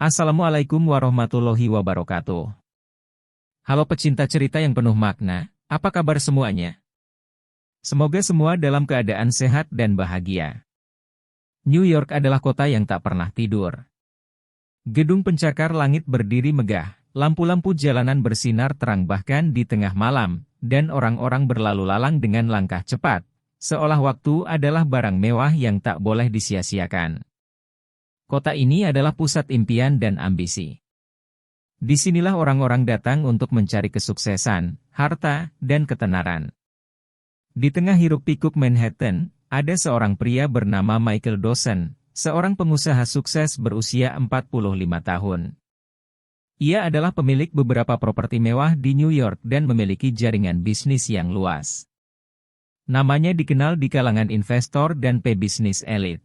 Assalamualaikum warahmatullahi wabarakatuh. Halo pecinta cerita yang penuh makna, apa kabar semuanya? Semoga semua dalam keadaan sehat dan bahagia. New York adalah kota yang tak pernah tidur. Gedung pencakar langit berdiri megah, lampu-lampu jalanan bersinar terang bahkan di tengah malam, dan orang-orang berlalu lalang dengan langkah cepat, seolah waktu adalah barang mewah yang tak boleh disia-siakan. Kota ini adalah pusat impian dan ambisi. Disinilah orang-orang datang untuk mencari kesuksesan, harta, dan ketenaran. Di tengah hiruk-pikuk Manhattan, ada seorang pria bernama Michael Dawson, seorang pengusaha sukses berusia 45 tahun. Ia adalah pemilik beberapa properti mewah di New York dan memiliki jaringan bisnis yang luas. Namanya dikenal di kalangan investor dan pebisnis elit.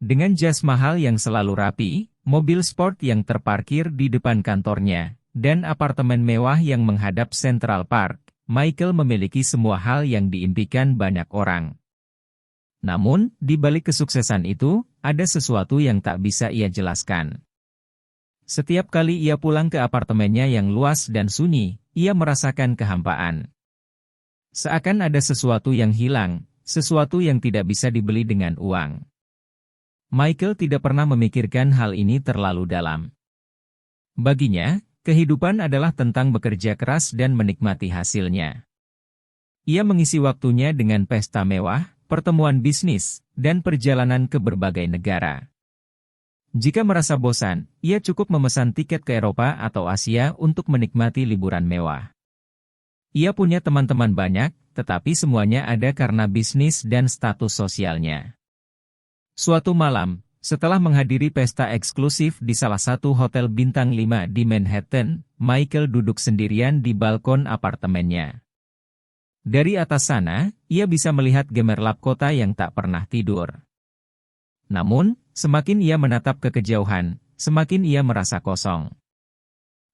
Dengan jas mahal yang selalu rapi, mobil sport yang terparkir di depan kantornya, dan apartemen mewah yang menghadap Central Park, Michael memiliki semua hal yang diimpikan banyak orang. Namun, di balik kesuksesan itu, ada sesuatu yang tak bisa ia jelaskan. Setiap kali ia pulang ke apartemennya yang luas dan sunyi, ia merasakan kehampaan. Seakan ada sesuatu yang hilang, sesuatu yang tidak bisa dibeli dengan uang. Michael tidak pernah memikirkan hal ini terlalu dalam. Baginya, kehidupan adalah tentang bekerja keras dan menikmati hasilnya. Ia mengisi waktunya dengan pesta mewah, pertemuan bisnis, dan perjalanan ke berbagai negara. Jika merasa bosan, ia cukup memesan tiket ke Eropa atau Asia untuk menikmati liburan mewah. Ia punya teman-teman banyak, tetapi semuanya ada karena bisnis dan status sosialnya. Suatu malam, setelah menghadiri pesta eksklusif di salah satu hotel bintang 5 di Manhattan, Michael duduk sendirian di balkon apartemennya. Dari atas sana, ia bisa melihat gemerlap kota yang tak pernah tidur. Namun, semakin ia menatap ke kejauhan, semakin ia merasa kosong.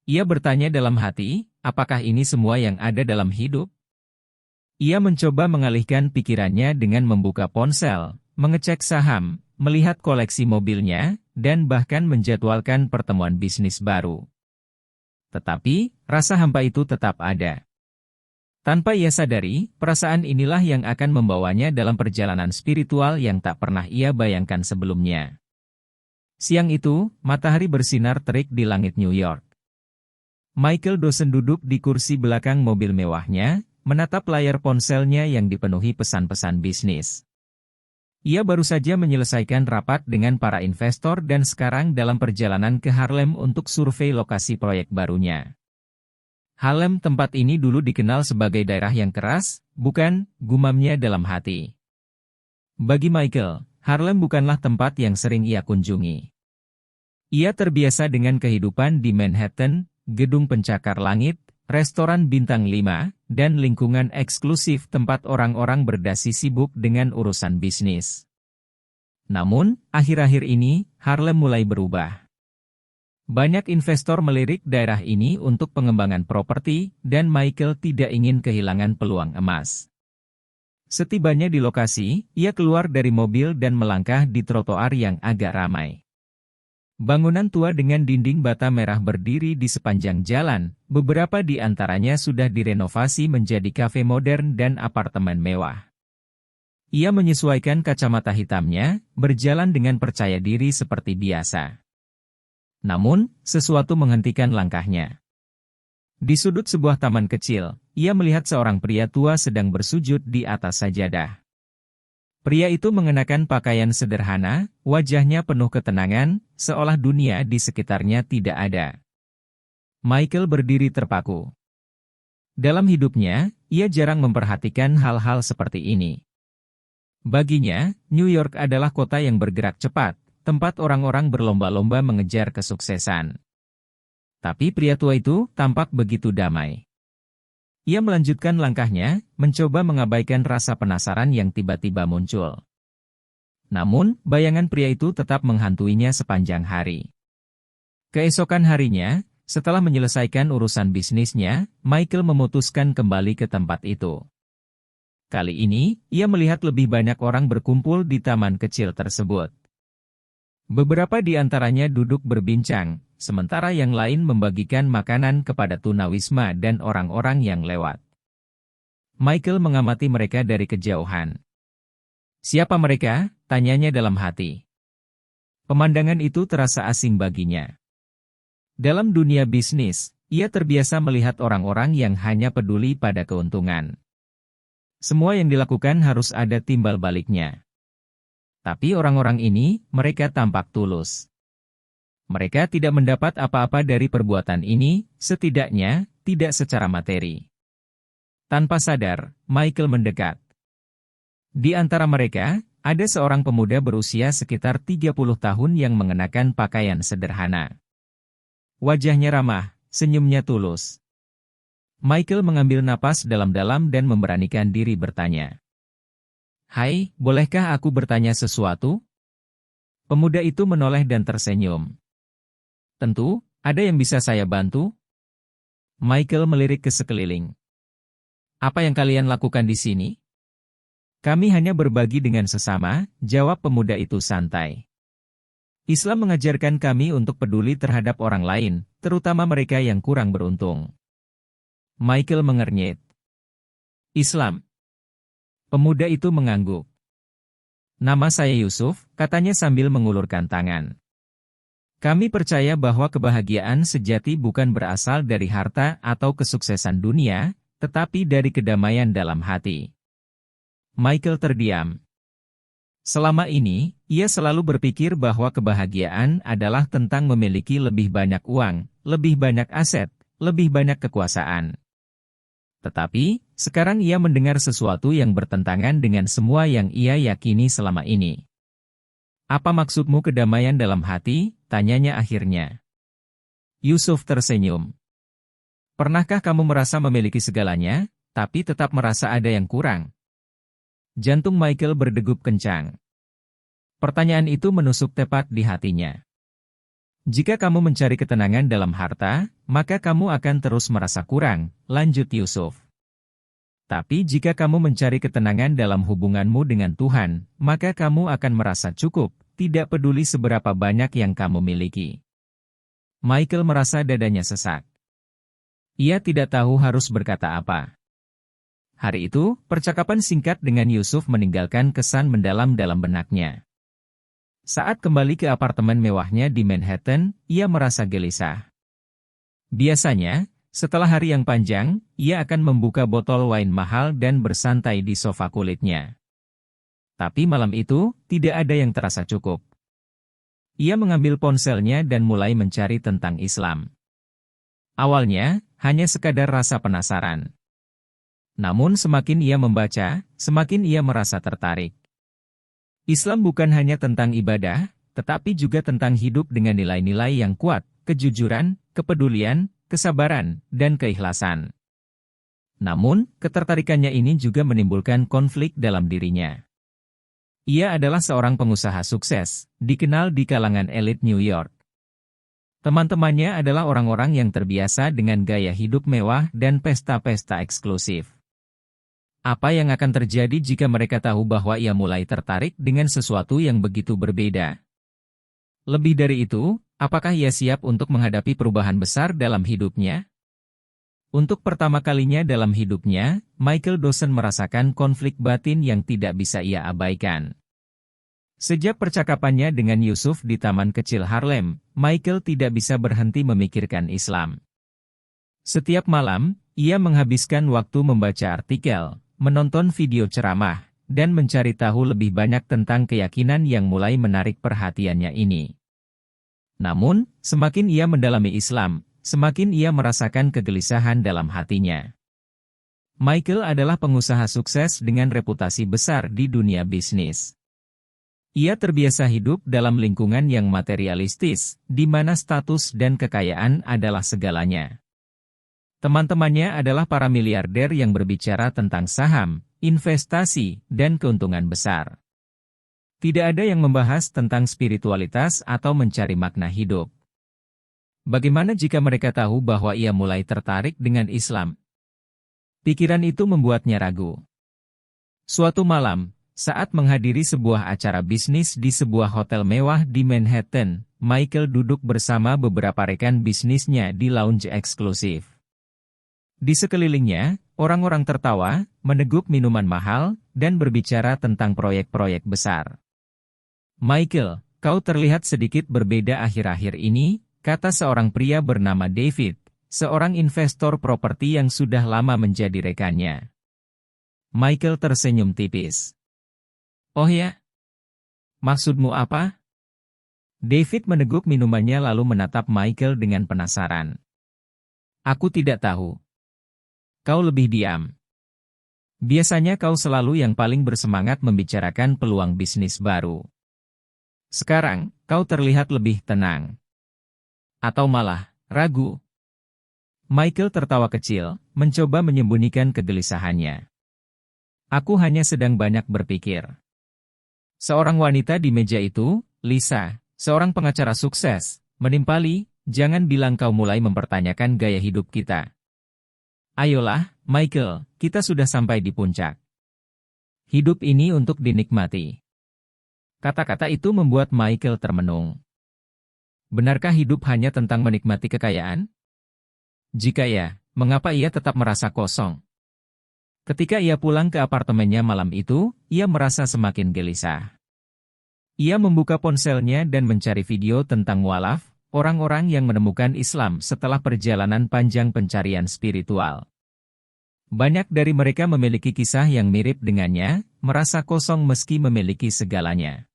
Ia bertanya dalam hati, apakah ini semua yang ada dalam hidup? Ia mencoba mengalihkan pikirannya dengan membuka ponsel, mengecek saham, melihat koleksi mobilnya, dan bahkan menjadwalkan pertemuan bisnis baru. Tetapi, rasa hampa itu tetap ada. Tanpa ia sadari, perasaan inilah yang akan membawanya dalam perjalanan spiritual yang tak pernah ia bayangkan sebelumnya. Siang itu, matahari bersinar terik di langit New York. Michael Dawson duduk di kursi belakang mobil mewahnya, menatap layar ponselnya yang dipenuhi pesan-pesan bisnis. Ia baru saja menyelesaikan rapat dengan para investor dan sekarang dalam perjalanan ke Harlem untuk survei lokasi proyek barunya. Harlem, tempat ini dulu dikenal sebagai daerah yang keras, bukan, gumamnya dalam hati. Bagi Michael, Harlem bukanlah tempat yang sering ia kunjungi. Ia terbiasa dengan kehidupan di Manhattan, gedung pencakar langit, restoran bintang 5, dan lingkungan eksklusif tempat orang-orang berdasi sibuk dengan urusan bisnis. Namun, akhir-akhir ini, Harlem mulai berubah. Banyak investor melirik daerah ini untuk pengembangan properti, dan Michael tidak ingin kehilangan peluang emas. Setibanya di lokasi, ia keluar dari mobil dan melangkah di trotoar yang agak ramai. Bangunan tua dengan dinding bata merah berdiri di sepanjang jalan, beberapa di antaranya sudah direnovasi menjadi kafe modern dan apartemen mewah. Ia menyesuaikan kacamata hitamnya, berjalan dengan percaya diri seperti biasa. Namun, sesuatu menghentikan langkahnya. Di sudut sebuah taman kecil, ia melihat seorang pria tua sedang bersujud di atas sajadah. Pria itu mengenakan pakaian sederhana, wajahnya penuh ketenangan, seolah dunia di sekitarnya tidak ada. Michael berdiri terpaku. Dalam hidupnya, ia jarang memperhatikan hal-hal seperti ini. Baginya, New York adalah kota yang bergerak cepat, tempat orang-orang berlomba-lomba mengejar kesuksesan. Tapi pria tua itu tampak begitu damai. Ia melanjutkan langkahnya, mencoba mengabaikan rasa penasaran yang tiba-tiba muncul. Namun, bayangan pria itu tetap menghantuinya sepanjang hari. Keesokan harinya, setelah menyelesaikan urusan bisnisnya, Michael memutuskan kembali ke tempat itu. Kali ini, ia melihat lebih banyak orang berkumpul di taman kecil tersebut. Beberapa di antaranya duduk berbincang, sementara yang lain membagikan makanan kepada tunawisma dan orang-orang yang lewat. Michael mengamati mereka dari kejauhan. "Siapa mereka?" tanyanya dalam hati. Pemandangan itu terasa asing baginya. Dalam dunia bisnis, ia terbiasa melihat orang-orang yang hanya peduli pada keuntungan. Semua yang dilakukan harus ada timbal baliknya. Tapi orang-orang ini, mereka tampak tulus. Mereka tidak mendapat apa-apa dari perbuatan ini, setidaknya, tidak secara materi. Tanpa sadar, Michael mendekat. Di antara mereka, ada seorang pemuda berusia sekitar 30 tahun yang mengenakan pakaian sederhana. Wajahnya ramah, senyumnya tulus. Michael mengambil napas dalam-dalam dan memberanikan diri bertanya. "Hai, bolehkah aku bertanya sesuatu?" Pemuda itu menoleh dan tersenyum. "Tentu, ada yang bisa saya bantu?" Michael melirik ke sekeliling. "Apa yang kalian lakukan di sini?" "Kami hanya berbagi dengan sesama," jawab pemuda itu santai. "Islam mengajarkan kami untuk peduli terhadap orang lain, terutama mereka yang kurang beruntung." Michael mengernyit. "Islam?" Pemuda itu mengangguk. "Nama saya Yusuf," katanya sambil mengulurkan tangan. "Kami percaya bahwa kebahagiaan sejati bukan berasal dari harta atau kesuksesan dunia, tetapi dari kedamaian dalam hati." Michael terdiam. Selama ini, ia selalu berpikir bahwa kebahagiaan adalah tentang memiliki lebih banyak uang, lebih banyak aset, lebih banyak kekuasaan. Tetapi, sekarang ia mendengar sesuatu yang bertentangan dengan semua yang ia yakini selama ini. "Apa maksudmu kedamaian dalam hati?" tanyanya akhirnya. Yusuf tersenyum. "Pernahkah kamu merasa memiliki segalanya, tapi tetap merasa ada yang kurang?" Jantung Michael berdegup kencang. Pertanyaan itu menusuk tepat di hatinya. "Jika kamu mencari ketenangan dalam harta, maka kamu akan terus merasa kurang," lanjut Yusuf. "Tapi jika kamu mencari ketenangan dalam hubunganmu dengan Tuhan, maka kamu akan merasa cukup, tidak peduli seberapa banyak yang kamu miliki." Michael merasa dadanya sesak. Ia tidak tahu harus berkata apa. Hari itu, percakapan singkat dengan Yusuf meninggalkan kesan mendalam dalam benaknya. Saat kembali ke apartemen mewahnya di Manhattan, ia merasa gelisah. Biasanya, setelah hari yang panjang, ia akan membuka botol wine mahal dan bersantai di sofa kulitnya. Tapi malam itu, tidak ada yang terasa cukup. Ia mengambil ponselnya dan mulai mencari tentang Islam. Awalnya, hanya sekadar rasa penasaran. Namun semakin ia membaca, semakin ia merasa tertarik. Islam bukan hanya tentang ibadah, tetapi juga tentang hidup dengan nilai-nilai yang kuat, kejujuran, kepedulian, kesabaran, dan keikhlasan. Namun, ketertarikannya ini juga menimbulkan konflik dalam dirinya. Ia adalah seorang pengusaha sukses, dikenal di kalangan elit New York. Teman-temannya adalah orang-orang yang terbiasa dengan gaya hidup mewah dan pesta-pesta eksklusif. Apa yang akan terjadi jika mereka tahu bahwa ia mulai tertarik dengan sesuatu yang begitu berbeda? Lebih dari itu, apakah ia siap untuk menghadapi perubahan besar dalam hidupnya? Untuk pertama kalinya dalam hidupnya, Michael Dawson merasakan konflik batin yang tidak bisa ia abaikan. Sejak percakapannya dengan Yusuf di taman kecil Harlem, Michael tidak bisa berhenti memikirkan Islam. Setiap malam, ia menghabiskan waktu membaca artikel, menonton video ceramah, dan mencari tahu lebih banyak tentang keyakinan yang mulai menarik perhatiannya ini. Namun, semakin ia mendalami Islam, semakin ia merasakan kegelisahan dalam hatinya. Michael adalah pengusaha sukses dengan reputasi besar di dunia bisnis. Ia terbiasa hidup dalam lingkungan yang materialistis, di mana status dan kekayaan adalah segalanya. Teman-temannya adalah para miliarder yang berbicara tentang saham, investasi, dan keuntungan besar. Tidak ada yang membahas tentang spiritualitas atau mencari makna hidup. Bagaimana jika mereka tahu bahwa ia mulai tertarik dengan Islam? Pikiran itu membuatnya ragu. Suatu malam, Saat menghadiri sebuah acara bisnis di sebuah hotel mewah di Manhattan, Michael duduk bersama beberapa rekan bisnisnya di lounge eksklusif. Di sekelilingnya, orang-orang tertawa, meneguk minuman mahal, dan berbicara tentang proyek-proyek besar. "Michael, kau terlihat sedikit berbeda akhir-akhir ini," kata seorang pria bernama David, seorang investor properti yang sudah lama menjadi rekannya. Michael tersenyum tipis. "Oh ya? Maksudmu apa?" David meneguk minumannya lalu menatap Michael dengan penasaran. "Aku tidak tahu. Kau lebih diam. Biasanya kau selalu yang paling bersemangat membicarakan peluang bisnis baru. Sekarang, kau terlihat lebih tenang. Atau malah, ragu?" Michael tertawa kecil, mencoba menyembunyikan kegelisahannya. "Aku hanya sedang banyak berpikir." Seorang wanita di meja itu, Lisa, seorang pengacara sukses, menimpali, "Jangan bilang kau mulai mempertanyakan gaya hidup kita. Ayolah, Michael, kita sudah sampai di puncak. Hidup ini untuk dinikmati." Kata-kata itu membuat Michael termenung. Benarkah hidup hanya tentang menikmati kekayaan? Jika ya, mengapa ia tetap merasa kosong? Ketika ia pulang ke apartemennya malam itu, ia merasa semakin gelisah. Ia membuka ponselnya dan mencari video tentang mualaf, orang-orang yang menemukan Islam setelah perjalanan panjang pencarian spiritual. Banyak dari mereka memiliki kisah yang mirip dengannya, merasa kosong meski memiliki segalanya.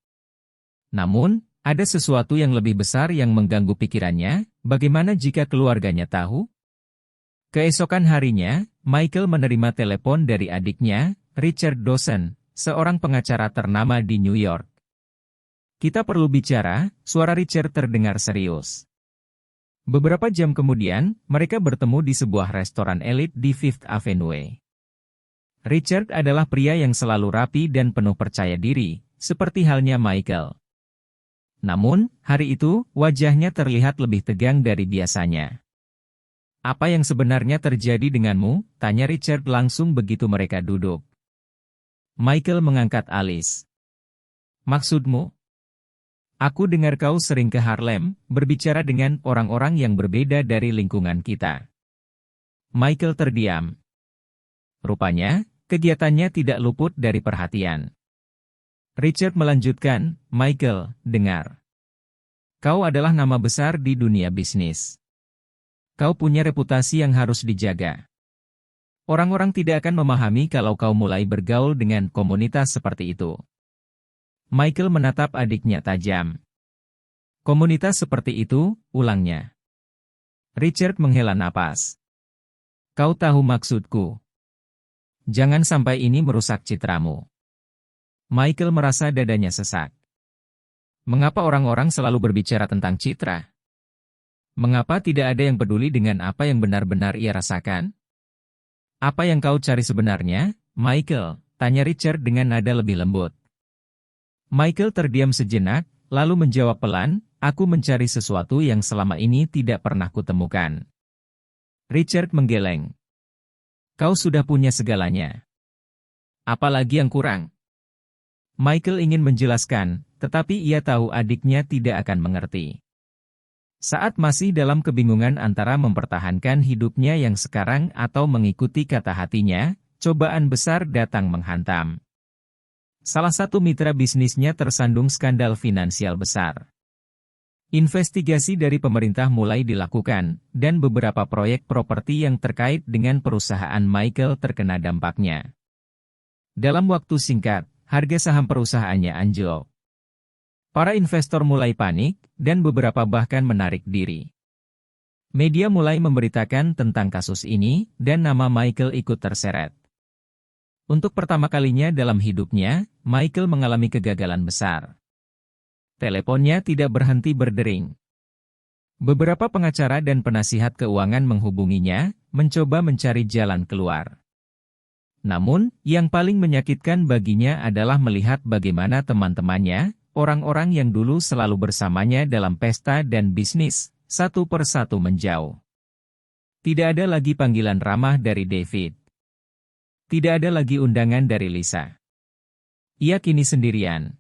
Namun, ada sesuatu yang lebih besar yang mengganggu pikirannya. Bagaimana jika keluarganya tahu? Keesokan harinya, Michael menerima telepon dari adiknya, Richard Dawson, seorang pengacara ternama di New York. "Kita perlu bicara," suara Richard terdengar serius. Beberapa jam kemudian, mereka bertemu di sebuah restoran elit di Fifth Avenue. Richard adalah pria yang selalu rapi dan penuh percaya diri, seperti halnya Michael. Namun, hari itu, wajahnya terlihat lebih tegang dari biasanya. "Apa yang sebenarnya terjadi denganmu?" tanya Richard langsung begitu mereka duduk. Michael mengangkat alis. "Maksudmu? Aku dengar kau sering ke Harlem, berbicara dengan orang-orang yang berbeda dari lingkungan kita." Michael terdiam. Rupanya, kegiatannya tidak luput dari perhatian. Richard melanjutkan, "Michael, dengar. Kau adalah nama besar di dunia bisnis. Kau punya reputasi yang harus dijaga. Orang-orang tidak akan memahami kalau kau mulai bergaul dengan komunitas seperti itu." Michael menatap adiknya tajam. "Komunitas seperti itu," ulangnya. Richard menghela napas. "Kau tahu maksudku. Jangan sampai ini merusak citramu." Michael merasa dadanya sesak. Mengapa orang-orang selalu berbicara tentang citra? Mengapa tidak ada yang peduli dengan apa yang benar-benar ia rasakan? "Apa yang kau cari sebenarnya, Michael?" tanya Richard dengan nada lebih lembut. Michael terdiam sejenak, lalu menjawab pelan, "Aku mencari sesuatu yang selama ini tidak pernah kutemukan." Richard menggeleng. "Kau sudah punya segalanya. Apalagi yang kurang?" Michael ingin menjelaskan, tetapi ia tahu adiknya tidak akan mengerti. Saat masih dalam kebingungan antara mempertahankan hidupnya yang sekarang atau mengikuti kata hatinya, cobaan besar datang menghantam. Salah satu mitra bisnisnya tersandung skandal finansial besar. Investigasi dari pemerintah mulai dilakukan, dan beberapa proyek properti yang terkait dengan perusahaan Michael terkena dampaknya. Dalam waktu singkat, harga saham perusahaannya anjlok. Para investor mulai panik, dan beberapa bahkan menarik diri. Media mulai memberitakan tentang kasus ini, dan nama Michael ikut terseret. Untuk pertama kalinya dalam hidupnya, Michael mengalami kegagalan besar. Teleponnya tidak berhenti berdering. Beberapa pengacara dan penasihat keuangan menghubunginya, mencoba mencari jalan keluar. Namun, yang paling menyakitkan baginya adalah melihat bagaimana teman-temannya, orang-orang yang dulu selalu bersamanya dalam pesta dan bisnis, satu persatu menjauh. Tidak ada lagi panggilan ramah dari David. Tidak ada lagi undangan dari Lisa. Ia kini sendirian.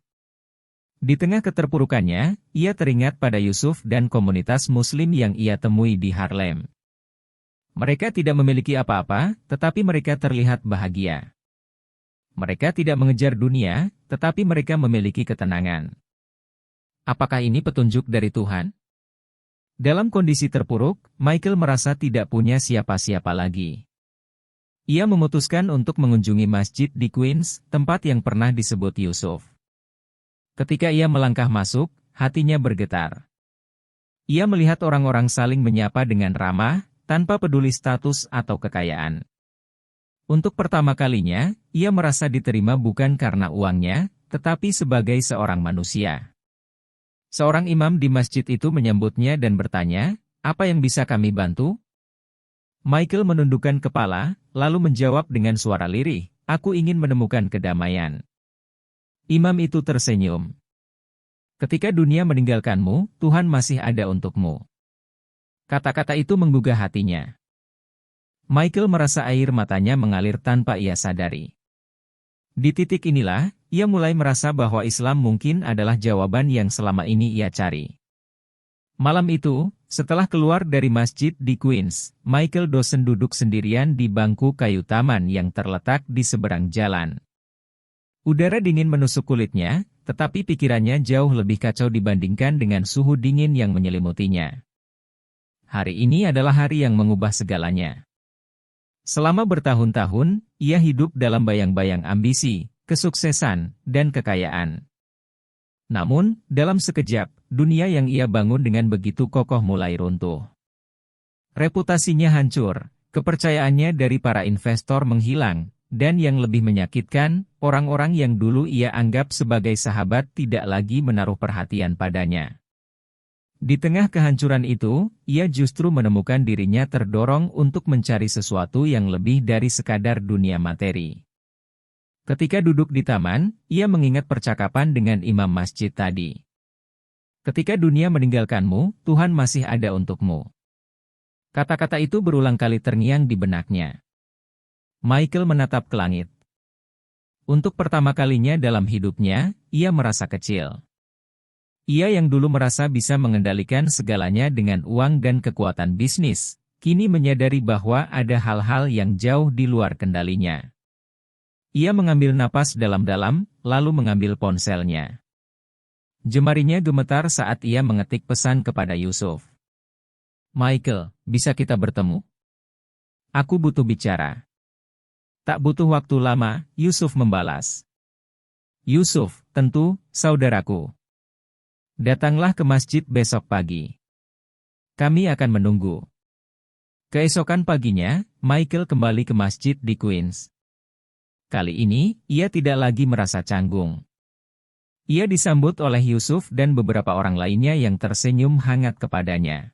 Di tengah keterpurukannya, ia teringat pada Yusuf dan komunitas Muslim yang ia temui di Harlem. Mereka tidak memiliki apa-apa, tetapi mereka terlihat bahagia. Mereka tidak mengejar dunia, tetapi mereka memiliki ketenangan. Apakah ini petunjuk dari Tuhan? Dalam kondisi terpuruk, Michael merasa tidak punya siapa-siapa lagi. Ia memutuskan untuk mengunjungi masjid di Queens, tempat yang pernah disebut Yusuf. Ketika ia melangkah masuk, hatinya bergetar. Ia melihat orang-orang saling menyapa dengan ramah, tanpa peduli status atau kekayaan. Untuk pertama kalinya, ia merasa diterima bukan karena uangnya, tetapi sebagai seorang manusia. Seorang imam di masjid itu menyambutnya dan bertanya, "Apa yang bisa kami bantu?" Michael menundukkan kepala, lalu menjawab dengan suara lirih, "Aku ingin menemukan kedamaian." Imam itu tersenyum. "Ketika dunia meninggalkanmu, Tuhan masih ada untukmu." Kata-kata itu menggugah hatinya. Michael merasa air matanya mengalir tanpa ia sadari. Di titik inilah, ia mulai merasa bahwa Islam mungkin adalah jawaban yang selama ini ia cari. Malam itu, setelah keluar dari masjid di Queens, Michael Dawson duduk sendirian di bangku kayu taman yang terletak di seberang jalan. Udara dingin menusuk kulitnya, tetapi pikirannya jauh lebih kacau dibandingkan dengan suhu dingin yang menyelimutinya. Hari ini adalah hari yang mengubah segalanya. Selama bertahun-tahun, ia hidup dalam bayang-bayang ambisi, kesuksesan, dan kekayaan. Namun, dalam sekejap, dunia yang ia bangun dengan begitu kokoh mulai runtuh. Reputasinya hancur, kepercayaannya dari para investor menghilang, dan yang lebih menyakitkan, orang-orang yang dulu ia anggap sebagai sahabat tidak lagi menaruh perhatian padanya. Di tengah kehancuran itu, ia justru menemukan dirinya terdorong untuk mencari sesuatu yang lebih dari sekadar dunia materi. Ketika duduk di taman, ia mengingat percakapan dengan imam masjid tadi. "Ketika dunia meninggalkanmu, Tuhan masih ada untukmu." Kata-kata itu berulang kali terngiang di benaknya. Michael menatap ke langit. Untuk pertama kalinya dalam hidupnya, ia merasa kecil. Ia yang dulu merasa bisa mengendalikan segalanya dengan uang dan kekuatan bisnis, kini menyadari bahwa ada hal-hal yang jauh di luar kendalinya. Ia mengambil napas dalam-dalam, lalu mengambil ponselnya. Jemarinya gemetar saat ia mengetik pesan kepada Yusuf. "Michael, bisa kita bertemu? Aku butuh bicara." "Tak butuh waktu lama," Yusuf membalas. "Yusuf, tentu, saudaraku. Datanglah ke masjid besok pagi. Kami akan menunggu." Keesokan paginya, Michael kembali ke masjid di Queens. Kali ini, ia tidak lagi merasa canggung. Ia disambut oleh Yusuf dan beberapa orang lainnya yang tersenyum hangat kepadanya.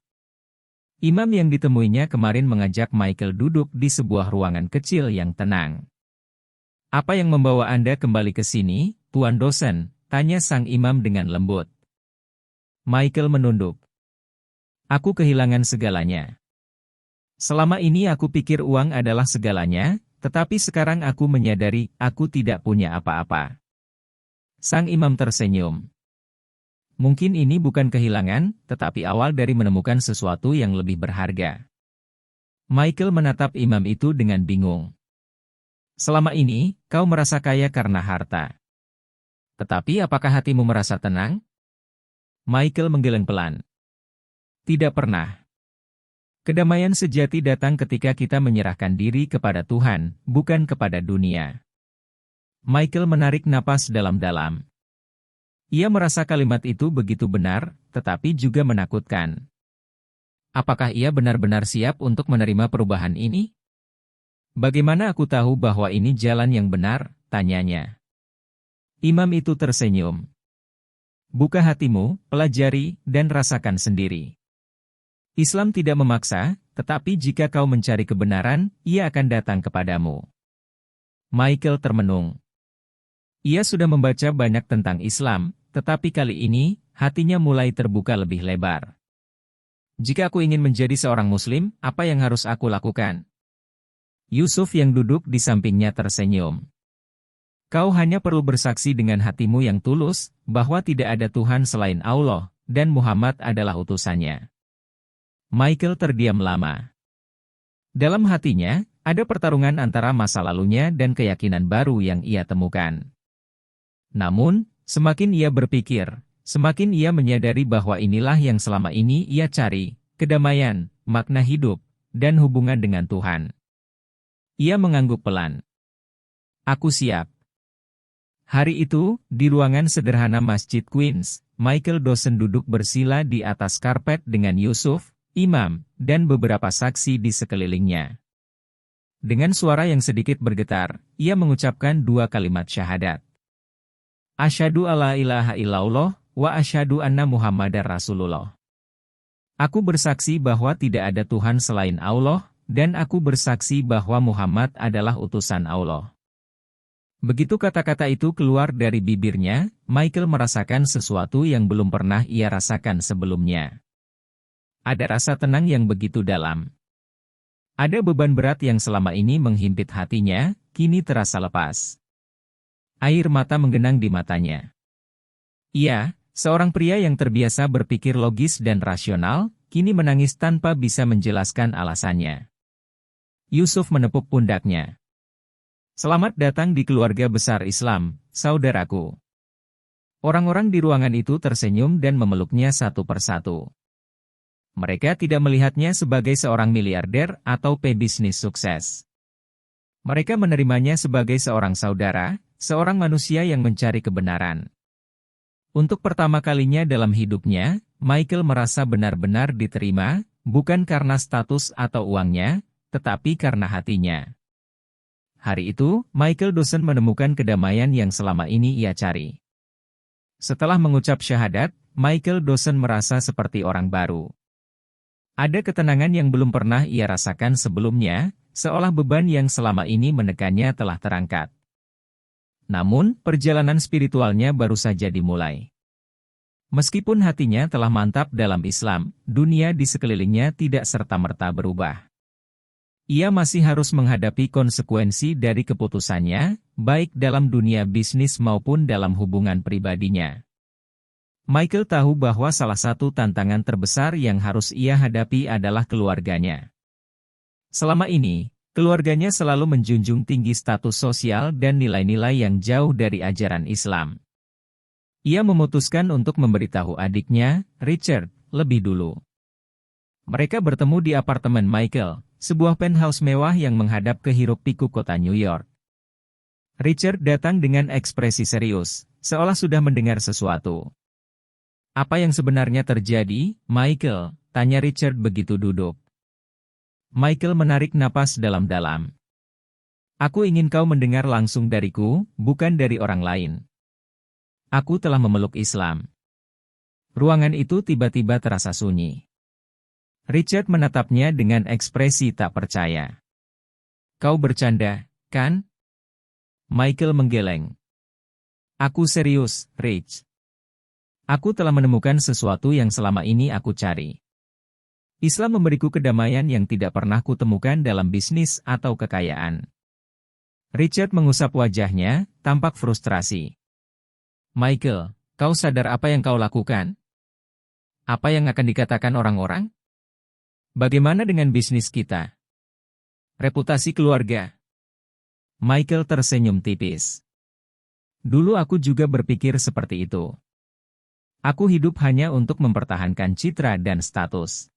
Imam yang ditemuinya kemarin mengajak Michael duduk di sebuah ruangan kecil yang tenang. "Apa yang membawa Anda kembali ke sini, Tuan Dawson?" tanya sang imam dengan lembut. Michael menunduk. "Aku kehilangan segalanya. Selama ini aku pikir uang adalah segalanya, tetapi sekarang aku menyadari aku tidak punya apa-apa." Sang imam tersenyum. "Mungkin ini bukan kehilangan, tetapi awal dari menemukan sesuatu yang lebih berharga." Michael menatap imam itu dengan bingung. "Selama ini, kau merasa kaya karena harta. Tetapi apakah hatimu merasa tenang?" Michael menggeleng pelan. "Tidak pernah. Kedamaian sejati datang ketika kita menyerahkan diri kepada Tuhan, bukan kepada dunia." Michael menarik napas dalam-dalam. Ia merasa kalimat itu begitu benar, tetapi juga menakutkan. Apakah ia benar-benar siap untuk menerima perubahan ini? "Bagaimana aku tahu bahwa ini jalan yang benar?" tanyanya. Imam itu tersenyum. "Buka hatimu, pelajari, dan rasakan sendiri. Islam tidak memaksa, tetapi jika kau mencari kebenaran, ia akan datang kepadamu." Michael termenung. Ia sudah membaca banyak tentang Islam, tetapi kali ini, hatinya mulai terbuka lebih lebar. "Jika aku ingin menjadi seorang Muslim, apa yang harus aku lakukan?" Yusuf yang duduk di sampingnya tersenyum. Kau hanya perlu bersaksi dengan hatimu yang tulus, bahwa tidak ada Tuhan selain Allah, dan Muhammad adalah utusannya. Michael terdiam lama. Dalam hatinya, ada pertarungan antara masa lalunya dan keyakinan baru yang ia temukan. Namun, semakin ia berpikir, semakin ia menyadari bahwa inilah yang selama ini ia cari, kedamaian, makna hidup, dan hubungan dengan Tuhan. Ia mengangguk pelan. Aku siap. Hari itu, di ruangan sederhana Masjid Queens, Michael Dawson duduk bersila di atas karpet dengan Yusuf, imam, dan beberapa saksi di sekelilingnya. Dengan suara yang sedikit bergetar, ia mengucapkan 2 kalimat syahadat. Asyhadu alla ilaha illallah, wa asyhadu anna Muhammadar Rasulullah. Aku bersaksi bahwa tidak ada Tuhan selain Allah, dan aku bersaksi bahwa Muhammad adalah utusan Allah. Begitu kata-kata itu keluar dari bibirnya, Michael merasakan sesuatu yang belum pernah ia rasakan sebelumnya. Ada rasa tenang yang begitu dalam. Ada beban berat yang selama ini menghimpit hatinya, kini terasa lepas. Air mata menggenang di matanya. Ia, seorang pria yang terbiasa berpikir logis dan rasional, kini menangis tanpa bisa menjelaskan alasannya. Yusuf menepuk pundaknya. Selamat datang di keluarga besar Islam, saudaraku. Orang-orang di ruangan itu tersenyum dan memeluknya satu persatu. Mereka tidak melihatnya sebagai seorang miliarder atau pebisnis sukses. Mereka menerimanya sebagai seorang saudara, seorang manusia yang mencari kebenaran. Untuk pertama kalinya dalam hidupnya, Michael merasa benar-benar diterima, bukan karena status atau uangnya, tetapi karena hatinya. Hari itu, Michael Dawson menemukan kedamaian yang selama ini ia cari. Setelah mengucap syahadat, Michael Dawson merasa seperti orang baru. Ada ketenangan yang belum pernah ia rasakan sebelumnya, seolah beban yang selama ini menekannya telah terangkat. Namun, perjalanan spiritualnya baru saja dimulai. Meskipun hatinya telah mantap dalam Islam, dunia di sekelilingnya tidak serta-merta berubah. Ia masih harus menghadapi konsekuensi dari keputusannya, baik dalam dunia bisnis maupun dalam hubungan pribadinya. Michael tahu bahwa salah satu tantangan terbesar yang harus ia hadapi adalah keluarganya. Selama ini, keluarganya selalu menjunjung tinggi status sosial dan nilai-nilai yang jauh dari ajaran Islam. Ia memutuskan untuk memberitahu adiknya, Richard, lebih dulu. Mereka bertemu di apartemen Michael, sebuah penthouse mewah yang menghadap ke hiruk-pikuk kota New York. Richard datang dengan ekspresi serius, seolah sudah mendengar sesuatu. Apa yang sebenarnya terjadi, Michael? Tanya Richard begitu duduk. Michael menarik napas dalam-dalam. Aku ingin kau mendengar langsung dariku, bukan dari orang lain. Aku telah memeluk Islam. Ruangan itu tiba-tiba terasa sunyi. Richard menatapnya dengan ekspresi tak percaya. Kau bercanda, kan? Michael menggeleng. Aku serius, Rich. Aku telah menemukan sesuatu yang selama ini aku cari. Islam memberiku kedamaian yang tidak pernah kutemukan dalam bisnis atau kekayaan. Richard mengusap wajahnya, tampak frustrasi. Michael, kau sadar apa yang kau lakukan? Apa yang akan dikatakan orang-orang? Bagaimana dengan bisnis kita? Reputasi keluarga? Michael tersenyum tipis. Dulu aku juga berpikir seperti itu. Aku hidup hanya untuk mempertahankan citra dan status.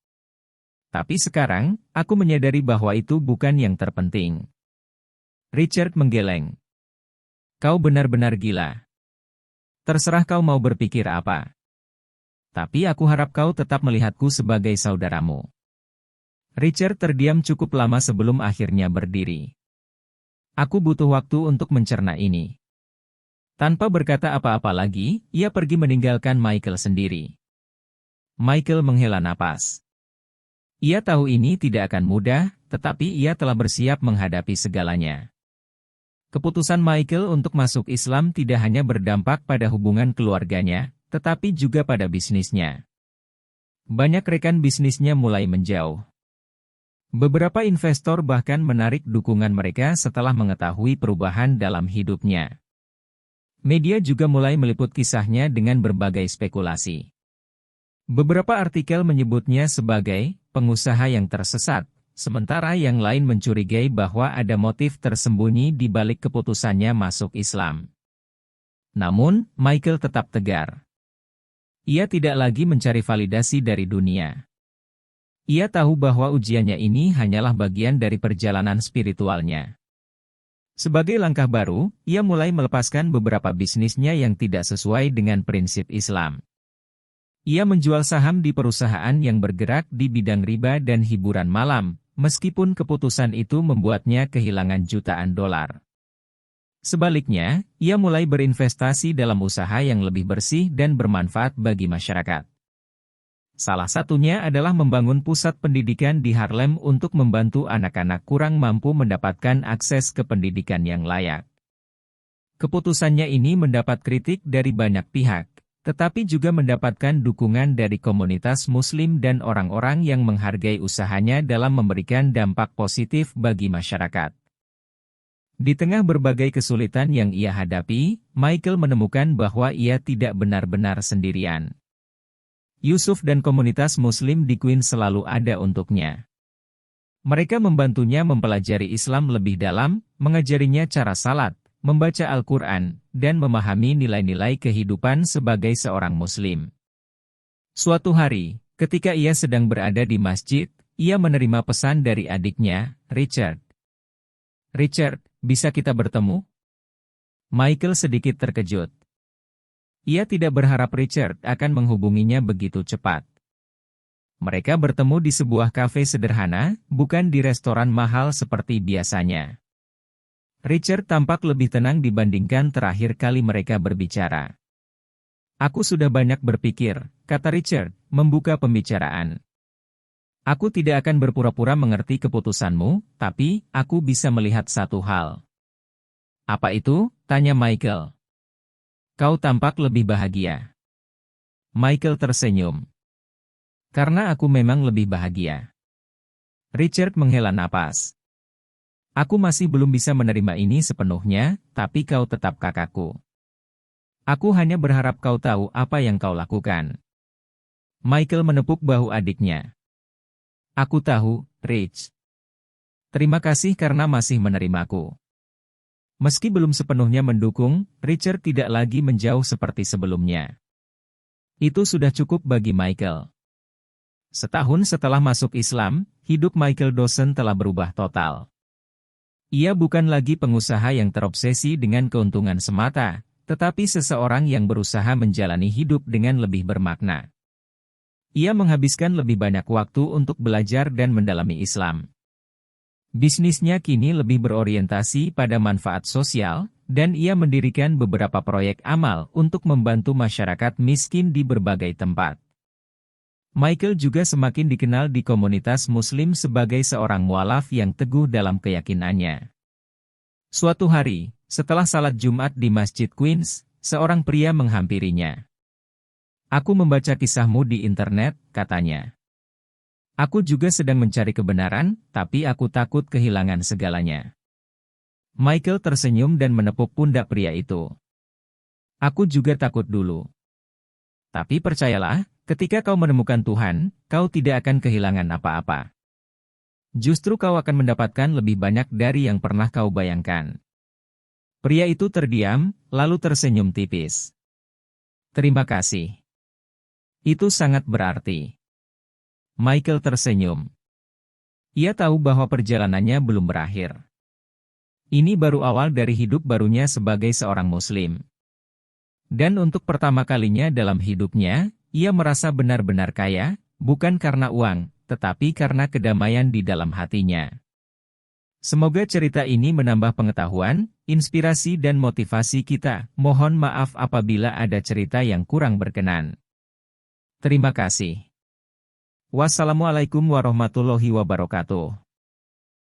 Tapi sekarang, aku menyadari bahwa itu bukan yang terpenting. Richard menggeleng. Kau benar-benar gila. Terserah kau mau berpikir apa. Tapi aku harap kau tetap melihatku sebagai saudaramu. Richard terdiam cukup lama sebelum akhirnya berdiri. Aku butuh waktu untuk mencerna ini. Tanpa berkata apa-apa lagi, ia pergi meninggalkan Michael sendiri. Michael menghela napas. Ia tahu ini tidak akan mudah, tetapi ia telah bersiap menghadapi segalanya. Keputusan Michael untuk masuk Islam tidak hanya berdampak pada hubungan keluarganya, tetapi juga pada bisnisnya. Banyak rekan bisnisnya mulai menjauh. Beberapa investor bahkan menarik dukungan mereka setelah mengetahui perubahan dalam hidupnya. Media juga mulai meliput kisahnya dengan berbagai spekulasi. Beberapa artikel menyebutnya sebagai pengusaha yang tersesat, sementara yang lain mencurigai bahwa ada motif tersembunyi di balik keputusannya masuk Islam. Namun, Michael tetap tegar. Ia tidak lagi mencari validasi dari dunia. Ia tahu bahwa ujiannya ini hanyalah bagian dari perjalanan spiritualnya. Sebagai langkah baru, ia mulai melepaskan beberapa bisnisnya yang tidak sesuai dengan prinsip Islam. Ia menjual saham di perusahaan yang bergerak di bidang riba dan hiburan malam, meskipun keputusan itu membuatnya kehilangan jutaan dolar. Sebaliknya, ia mulai berinvestasi dalam usaha yang lebih bersih dan bermanfaat bagi masyarakat. Salah satunya adalah membangun pusat pendidikan di Harlem untuk membantu anak-anak kurang mampu mendapatkan akses ke pendidikan yang layak. Keputusannya ini mendapat kritik dari banyak pihak, tetapi juga mendapatkan dukungan dari komunitas Muslim dan orang-orang yang menghargai usahanya dalam memberikan dampak positif bagi masyarakat. Di tengah berbagai kesulitan yang ia hadapi, Michael menemukan bahwa ia tidak benar-benar sendirian. Yusuf dan komunitas Muslim di Queens selalu ada untuknya. Mereka membantunya mempelajari Islam lebih dalam, mengajarinya cara salat, membaca Al-Quran, dan memahami nilai-nilai kehidupan sebagai seorang Muslim. Suatu hari, ketika ia sedang berada di masjid, ia menerima pesan dari adiknya, Richard. "Richard, bisa kita bertemu?" Michael sedikit terkejut. Ia tidak berharap Richard akan menghubunginya begitu cepat. Mereka bertemu di sebuah kafe sederhana, bukan di restoran mahal seperti biasanya. Richard tampak lebih tenang dibandingkan terakhir kali mereka berbicara. "Aku sudah banyak berpikir," kata Richard, membuka pembicaraan. "Aku tidak akan berpura-pura mengerti keputusanmu, tapi aku bisa melihat satu hal." "Apa itu?" tanya Michael. "Kau tampak lebih bahagia." Michael tersenyum. "Karena aku memang lebih bahagia." Richard menghela napas. "Aku masih belum bisa menerima ini sepenuhnya, tapi kau tetap kakakku. Aku hanya berharap kau tahu apa yang kau lakukan." Michael menepuk bahu adiknya. "Aku tahu, Rich. Terima kasih karena masih menerimaku." Meski belum sepenuhnya mendukung, Richard tidak lagi menjauh seperti sebelumnya. Itu sudah cukup bagi Michael. Setahun setelah masuk Islam, hidup Michael Dawson telah berubah total. Ia bukan lagi pengusaha yang terobsesi dengan keuntungan semata, tetapi seseorang yang berusaha menjalani hidup dengan lebih bermakna. Ia menghabiskan lebih banyak waktu untuk belajar dan mendalami Islam. Bisnisnya kini lebih berorientasi pada manfaat sosial, dan ia mendirikan beberapa proyek amal untuk membantu masyarakat miskin di berbagai tempat. Michael juga semakin dikenal di komunitas Muslim sebagai seorang mualaf yang teguh dalam keyakinannya. Suatu hari, setelah salat Jumat di Masjid Queens, seorang pria menghampirinya. "Aku membaca kisahmu di internet," katanya. "Aku juga sedang mencari kebenaran, tapi aku takut kehilangan segalanya." Michael tersenyum dan menepuk pundak pria itu. "Aku juga takut dulu. Tapi percayalah, ketika kau menemukan Tuhan, kau tidak akan kehilangan apa-apa. Justru kau akan mendapatkan lebih banyak dari yang pernah kau bayangkan." Pria itu terdiam, lalu tersenyum tipis. "Terima kasih. Itu sangat berarti." Michael tersenyum. Ia tahu bahwa perjalanannya belum berakhir. Ini baru awal dari hidup barunya sebagai seorang Muslim. Dan untuk pertama kalinya dalam hidupnya, ia merasa benar-benar kaya, bukan karena uang, tetapi karena kedamaian di dalam hatinya. Semoga cerita ini menambah pengetahuan, inspirasi dan motivasi kita. Mohon maaf apabila ada cerita yang kurang berkenan. Terima kasih. Wassalamualaikum warahmatullahi wabarakatuh.